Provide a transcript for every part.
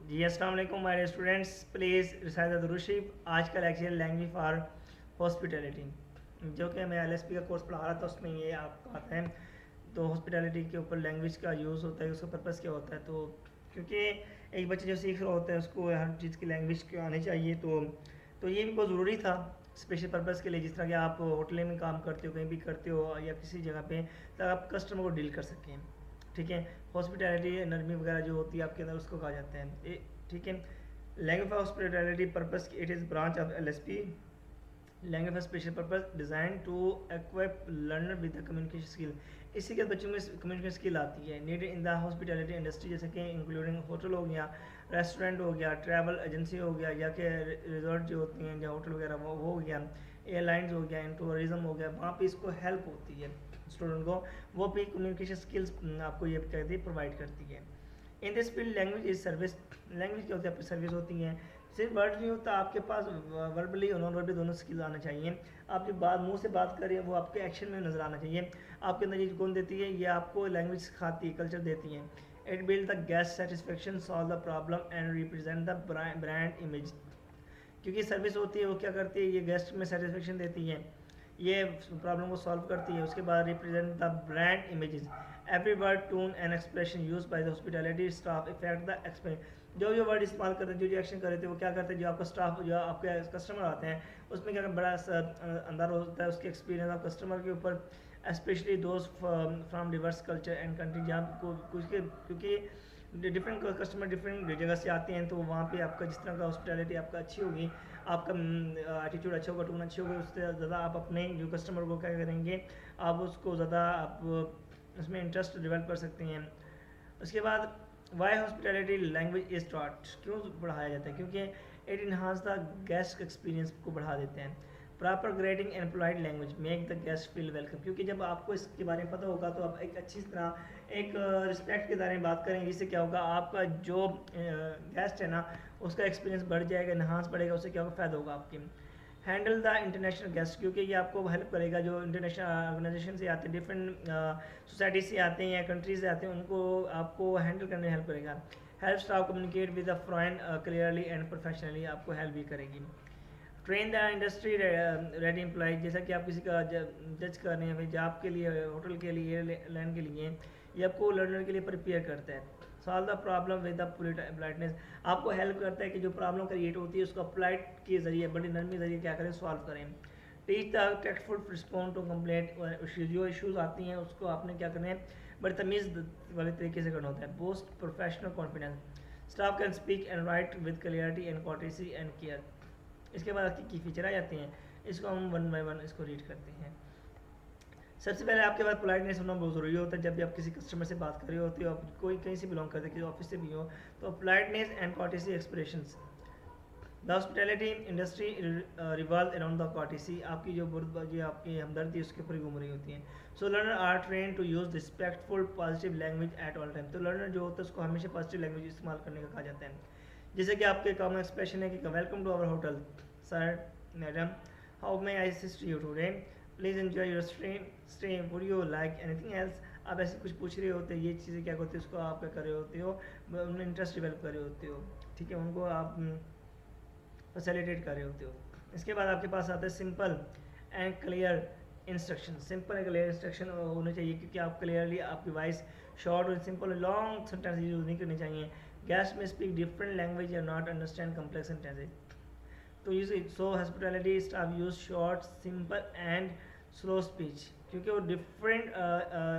जी अस्सलाम वालेकुम my students, please recite the दुरुशिब। आज का लेक्चर लैंग्वेज फॉर हॉस्पिटैलिटी, जो कि मैं एलएसपी का कोर्स पढ़ा रहा था, उसमें ये आपको आता है। तो हॉस्पिटैलिटी के ऊपर लैंग्वेज का यूज़ होता है, उसका पर्पज़ क्या होता है। तो क्योंकि एक बच्चे जो सीख रहा होता है उसको हर चीज़ की लैंग्वेज क्यों आनी चाहिए, तो ये भी बहुत ज़रूरी था स्पेशल पर्पज़ के लिए। जिस तरह कि आप होटल में काम करते हो, कहीं भी करते हो या किसी जगह पे, तो आप कस्टमर को डील कर सकें। ठीक है, हॉस्पिटैलिटी नरमी वगैरह जो होती है आपके अंदर, उसको कहा जाता है। ठीक है, language of hospitality purpose, it is branch of LSP, language of special purpose designed to equip learner with the communication skill. इसी के बच्चों में कम्युनिकेशन स्किल आती है needed in the hospitality industry, जैसे कि इंक्लूडिंग होटल हो गया, रेस्टोरेंट हो गया, ट्रैवल एजेंसी हो गया, या कि रिजॉर्ट जो होती हैं या होटल वगैरह वो हो गया, एयरलाइंस हो गया, टूरिज्म हो गया, वहाँ पे इसको हेल्प होती है स्टूडेंट को। वो भी कम्युनिकेशन स्किल्स आपको ये कहती है प्रोवाइड करती है। In this field language is service. Language क्या होती है, आपकी सर्विस होती हैं। सिर्फ वर्ड नहीं होता, आपके पास वर्बली और नॉन वर्बली दोनों स्किल आना चाहिए। आप जो बात मुंह से बात कर रहे हैं वो आपके एक्शन में नजर आना चाहिए। आपके अंदर ये गुण देती है, ये आपको लैंग्वेज सिखाती है, कल्चर देती है। It build the guest satisfaction, solve the problem and represent the brand image. क्योंकि सर्विस होती है वो क्या करती है, ये गेस्ट में सेटिस्फेक्शन देती है, ये प्रॉब्लम को सॉल्व करती है। उसके बाद represent the brand images, every word tone and expression use by the hospitality staff effect the experience. जो जो वर्ड इस्तेमाल करते हैं, जो जो एक्शन कर रहे थे, वो क्या करते हैं, जो आपका स्टाफ, जो आपके कस्टमर आते हैं, उसमें क्या बड़ा अंदर होता है उसके एक्सपीरियंस ऑफ कस्टमर के ऊपर, specially those from Divers culture and country, जहाँ कुछ के क्योंकि डिफरेंट कस्टमर डिफरेंट जगह से आते हैं, तो वहाँ पे आपका जिस तरह का हॉस्पिटैलिटी आपका अच्छी होगी, आपका एटीट्यूड अच्छा होगा, टोन अच्छी होगी, उससे ज़्यादा आप अपने जो कस्टमर को क्या करेंगे, आप उसको ज़्यादा आप उसमें इंटरेस्ट डेवलप कर सकते हैं। उसके बाद why hospitality language is taught, क्यों बढ़ाया जाता है, क्योंकि it enhance the guest experience को बढ़ा देते हैं। Proper grading and polite language make the guest feel welcome, क्योंकि जब आपको इसके बारे में पता होगा तो आप एक अच्छी तरह एक रिस्पेक्ट के बारे में बात करेंगे, जिससे क्या होगा, आपका जो गेस्ट है ना, उसका एक्सपीरियंस बढ़ जाएगा, इन्हांस बढ़ेगा, उससे क्या होगा, फ़ायदा होगा आपकी। हैंडल द इंटरनेशनल गेस्ट, क्योंकि ये आपको हेल्प करेगा, जो इंटरनेशनल ऑर्गेनाइजेशन से आते हैं, डिफरेंट सोसाइटी से आते हैं या कंट्री से आते हैं, उनको आपको हैंडल करने में हेल्प करेगा। Help staff communicate with the friend clearly and professionally, आपको हेल्प भी करेगी। Train the industry ready employ, जैसा कि आप किसी का जज कर रहे हैं भाई, जॉब के लिए, होटल के लिए, एयरलाइन के लिए, ये आपको लर्नर के लिए प्रिपेयर करता है। Solve the problem with the politeness, आपको हेल्प करता है कि जो प्रॉब्लम क्रिएट होती है उसको पोलाइट के जरिए, बड़ी नरमी जरिए क्या करें, सॉल्व करें। Teach the tactful respond to complaint, जो इशूज़ आती हैं उसको आपने क्या करना है, बड़ी तमीज़ वाले तरीके से करना होता है। Boost professional confidence, staff can speak and write with clarity and courtesy and care. इसके बाद आपकी की फीचर आ जाते हैं, इसको हम वन बाय वन इसको रीड करते हैं। सबसे पहले आपके पास पोलाइटनेस होना बहुत ज़रूरी होता है। जब भी आप किसी कस्टमर से बात कर रहे होते हो, आप कोई कहीं से बिलोंग करते हैं, किसी ऑफिस से भी हो, तो politeness and courtesy expressions. The hospitality industry revolve around the courtesy, आपकी जो बुर्दबाजी, आपकी हमदर्दी, उसके ऊपर घूम रही होती है। So learner are train to use respectful positive language at all time, तो लर्नर जो होता है उसको हमेशा पॉजिटिव लैंग्वेज इस्तेमाल करने का कहा जाता है। जैसे कि आपके कॉमन एक्सप्रेशन है कि welcome to our hotel sir, madam, how may I assist you today, please enjoy your stay, would you like anything else. आप ऐसे कुछ पूछ रहे होते हैं, ये चीज़ें क्या होती है, उसको आप क्या कर रहे होते हो, उनमें इंटरेस्ट डेवलप कर रहे होते हो। ठीक है, उनको आप फैसिलिटेट कर रहे होते हो। इसके बाद आपके पास आता है simple and clear instruction. Simple and clear instruction होने चाहिए, क्योंकि आप क्लियरली आपकी वॉइस शॉर्ट और सिंपल, लॉन्ग सेंटेंस यूज़ नहीं करनी चाहिए। गेस्ट में स्पीक डिफरेंट लैंग्वेज और नॉट अंडरस्टैंड कम्प्लेक्स सेंटेंसेज, तो use so hospitality staff use short simple and slow speech, क्योंकि वो डिफरेंट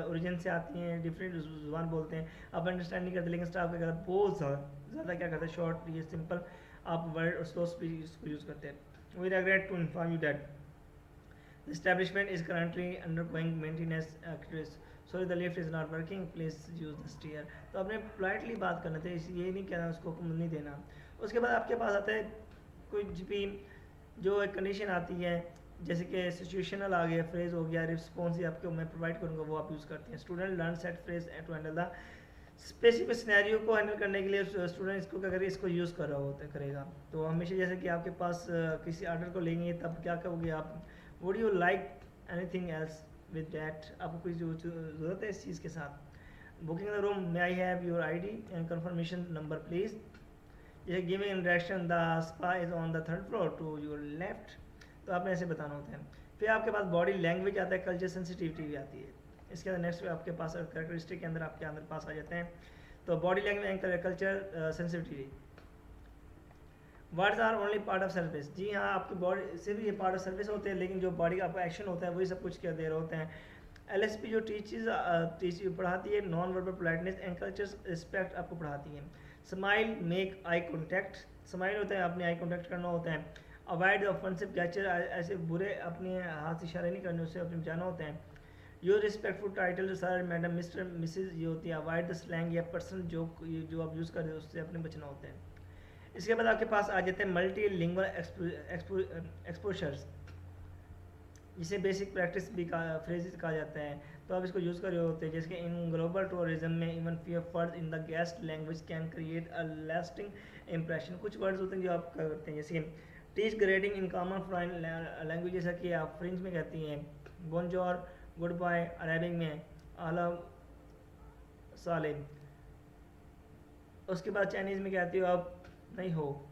ओरिजिन से आती हैं, डिफरेंट जुबान बोलते हैं, आप अंडरस्टैंड नहीं करते, लेकिन स्टाफ क्या करता है, बहुत ज़्यादा क्या करता है, शॉर्ट, ये सिंपल आप वर्ड और स्लो स्पीच इसको यूज़ करते हैं। We regret to inform you that the establishment is currently undergoing maintenance activities, so the lift is not working, please use the stair. तो आपने पोलाइटली बात करना था, ये नहीं कहना, उसको हुक्म नहीं देना। उसके बाद आपके पास आता है कुछ भी जो एक कंडीशन आती है, जैसे कि सिचुएशनल आ गया, फ्रेज हो गया, रिस्पॉन्स ही आपको मैं प्रोवाइड करूँगा, वो आप यूज़ करते हैं। Student learn set phrase to handle the specific scenario को हैंडल करने के लिए स्टूडेंट इसको क्या करेगा, इसको यूज़ कर रहा होता करेगा। तो हमेशा जैसे कि आपके पास किसी ऑर्डर को लेंगे, तब क्या करोगे आप, would you like anything else with that, आपको कोई जो ज़रूरत है इस चीज़ के साथ। Booking the room, may I have your ID and confirmation number please. जैसे giving interaction the spa is on the third floor to your left, तो आपने ऐसे बताना होता है। फिर आपके पास बॉडी लैंग्वेज आता है, कल्चर सेंसिटिविटी भी आती है। इसके अंदर नेक्स्ट आपके पास कैरेक्टरिस्टिक के अंदर आपके अंदर पास आ जाते हैं। तो body language and culture sensitivity, words are only part of service. जी हाँ, आपकी बॉडी से भी ये पार्ट ऑफ सर्विस होते हैं, लेकिन जो बॉडी का आपका एक्शन होता है वही सब कुछ क्या दे रहे होते हैं। एलएसपी जो टीच पढ़ाती है non verbal politeness and culture respect आपको पढ़ाती है। Smile, make eye contact, smile होता है आपने आई कॉन्टैक्ट करना होता है। अवॉइड द ऑफेंसिव गेस्चर, ऐसे बुरे अपने हाथ से इशारे नहीं करने, उससे अपने बचाना होता है। Use respectful title sir, madam, Mr, Mrs ये होती है। अवॉइड द स्लैंग या पर्सन जो आप यूज़ कर रहे हो उससे अपने बचना होता है। इसके बाद आपके पास आ जाते हैं मल्टी लिंगुअल एक्सपोजर्स, जिसे बेसिक प्रैक्टिस भी फ्रेजेस कहा जाता है। तो आप इसको यूज़ कर रहे होते हैं, जैसे कि इन ग्लोबल टूरिज्म में even few words in the guest language can create a lasting impression. कुछ वर्ड्स होते हैं जो आप करते हैं, जैसे teach grading in common foreign language, जैसा कि आप फ्रेंच में कहती हैं बोनजोर, गुड बाय, अरेबिक में आला सालिम। उसके बाद चाइनीज़ में कहती हो आप नहीं हो,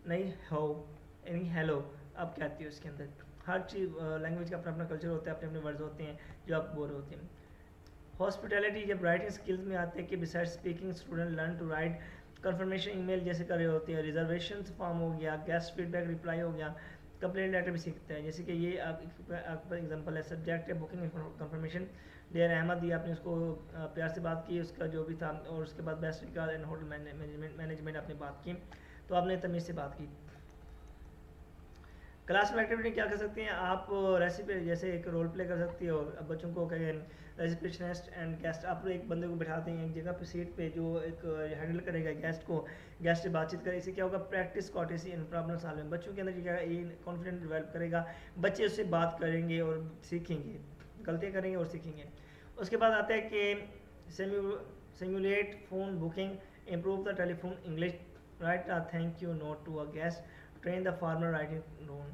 नहीं हो, यानी हेलो आप कहती हो। उसके अंदर हर चीज़ लैंग्वेज का अपना अपना कल्चर होता है, अपने अपने वर्ड्स होते हैं जो आप बोल रहे होते हैं। हॉस्पिटैलिटी जब राइटिंग स्किल्स में आते हैं कि beside speaking student learn to write confirmation email जैसे कर रहे होते हैं। रिजर्वेशन फॉर्म हो गया, गेस्ट फीडबैक रिप्लाई हो गया, कंप्लेंट लेटर भी सीखते हैं। जैसे कि ये आपका एग्जांपल है, सब्जेक्ट है बुकिंग कंफर्मेशन डेयर अहमद, ये आपने उसको प्यार से बात की, उसका जो भी था, और उसके बाद best regard and hotel management आपने बात की, तो आपने तमीज़ से बात की। क्लास में एक्टिविटी क्या कर सकती हैं आप, रेसिपी जैसे एक रोल प्ले कर सकती हो। अब बच्चों को कहें रेसिपिशनिस्ट एंड गेस्ट, आप एक बंदे को बिठाते हैं एक जगह पे सीट पे जो एक हैंडल करेगा गेस्ट को, गेस्ट से बातचीत करे। इससे क्या होगा, प्रैक्टिस कॉर्टेसी इन प्रॉब्लम सॉल्विंग, बच्चों के अंदर क्या ये कॉन्फिडेंस डेवलप करेगा, बच्चे उससे बात करेंगे और सीखेंगे, गलतियाँ करेंगे और सीखेंगे। उसके बाद आता है कि simulate phone booking, improve the telephone English, write a thank you note to a guest, train the formal writing tone,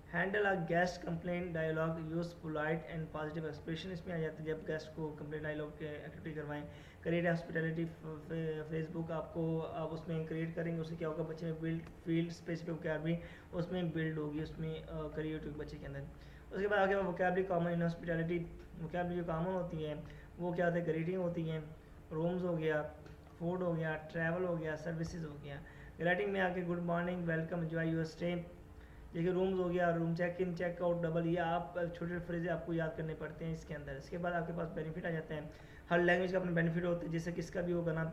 handle a guest complaint dialogue, use polite and positive expression। इसमें आ जाते हैं जब गेस्ट को complaint dialogue के activity करवाएं। Create hospitality Facebook आपको आप उसमें क्रिएट करेंगे, उससे क्या होगा, बच्चे में बिल्ड फील्ड स्पेसिफिक वोकैबुलरी उसमें बिल्ड होगी, उसमें क्रिएटिव बच्चे के अंदर। उसके बाद आगे vocabulary common in hospitality, vocabulary जो कॉमन होती है वो क्या होता है, ग्रीटिंग होती हैं, रूम्स हो गया, फूड हो गया, ट्रैवल हो गया, सर्विसेज हो गया। राइटिंग में आके good morning, welcome, enjoy your stay. देखिए रूम्स हो गया, room check in, check out, double, ये आप छोटे छोटे फ्रेज आपको याद करने पड़ते हैं इसके अंदर। इसके बाद आपके पास बेनिफिट आ जाते हैं, हर लैंग्वेज का अपना बेनिफिट होता है, जैसे किसका भी होगा ना,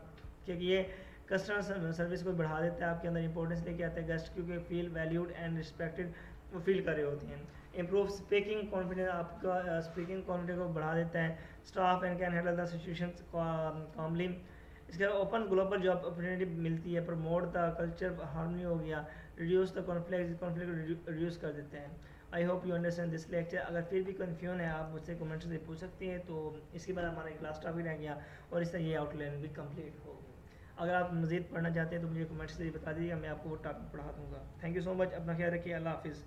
क्योंकि ये कस्टमर सर्विस को बढ़ा देता है, आपके अंदर इंपॉर्टेंस लेके आता है गेस्ट, क्योंकि फील वैल्यूड एंड रिस्पेक्टेड वो फील कर रहे होते हैं। इम्प्रूव स्पीकिंग कॉन्फिडेंस, आपका स्पीकिंग कॉन्फिडेंस को बढ़ा देता है। Staff and can handle the situation calmly. इसके अलावा ओपन ग्लोबल जॉब अपॉर्चुनिटी मिलती है। प्रमोट द कल्चर हार्मनी हो गया, रिड्यूस द कॉन्फ्लिक्ट रिड्यूस कर देते हैं। I hope you understand this lecture. अगर फिर भी कन्फ्यूजन है आप मुझसे कमेंट से पूछ सकते हैं। तो इसके बाद हमारा क्लास टॉपिक रह गया और इससे ये आउटलाइन भी कंप्लीट हो गई। अगर आप मज़ीद पढ़ना चाहते हैं तो मुझे कमेंट से बता दीजिएगा, मैं आपको वो टॉपिक पढ़ा दूँगा। थैंक यू सो मच, अपना ख्याल रखिए, अल्लाह हाफिज़।